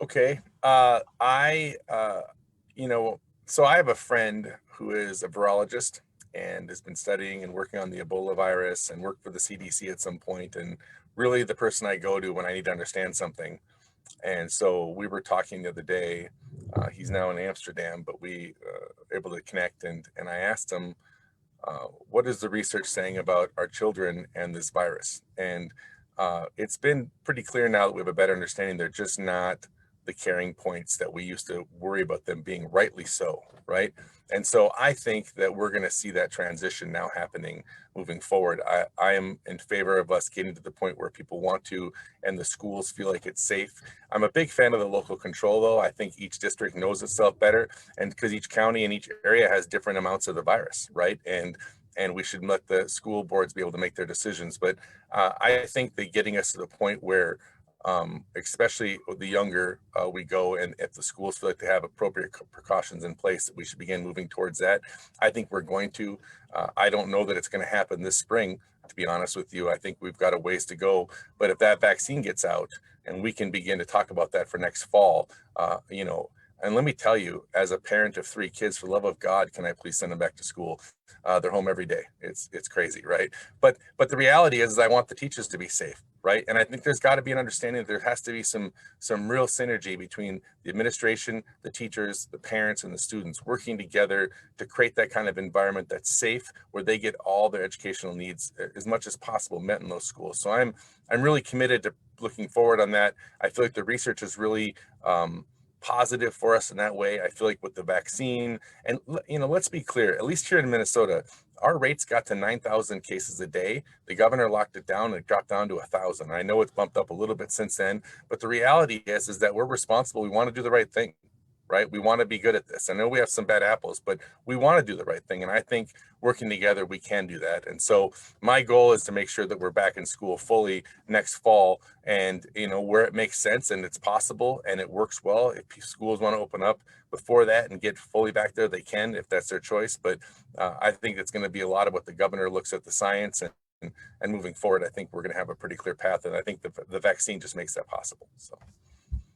Okay. So I have a friend who is a virologist and has been studying and working on the Ebola virus and worked for the CDC at some point, and really the person I go to when I need to understand something. And so we were talking the other day. He's now in Amsterdam, but we able to connect, and I asked him, what is the research saying about our children and this virus? And it's been pretty clear now that we have a better understanding. They're just not the carrying points that we used to worry about them being, rightly so, right? And so I think that we're going to see that transition now happening moving forward. I am in favor of us getting to the point where people want to and the schools feel like it's safe. I'm a big fan of the local control, though. I think each district knows itself better, and because each county and each area has different amounts of the virus, right? And we should let the school boards be able to make their decisions. But I think that getting us to the point where, especially the younger we go, and if the schools feel like they have appropriate precautions in place, that we should begin moving towards that. I think we're going to. I don't know that it's going to happen this spring, to be honest with you. I think we've got a ways to go. But if that vaccine gets out and we can begin to talk about that for next fall, and let me tell you, as a parent of three kids, for the love of God, can I please send them back to school? They're home every day. It's crazy, right? But the reality is I want the teachers to be safe, right? And I think there's got to be an understanding that there has to be some real synergy between the administration, the teachers, the parents, and the students working together to create that kind of environment that's safe, where they get all their educational needs as much as possible met in those schools. So I'm really committed to looking forward on that. I feel like the research is really positive for us in that way. I feel like with the vaccine, and let's be clear, at least here in Minnesota, our rates got to 9,000 cases a day. The governor locked it down and it dropped down to 1,000. I know it's bumped up a little bit since then, but the reality is that we're responsible. We want to do the right thing, right? We want to be good at this. I know we have some bad apples, but we want to do the right thing. And I think working together, we can do that. And so my goal is to make sure that we're back in school fully next fall, and, where it makes sense and it's possible and it works well. If schools want to open up before that and get fully back there, they can, if that's their choice. But I think it's going to be a lot of what the governor looks at the science, and moving forward, I think we're going to have a pretty clear path. And I think the vaccine just makes that possible. So.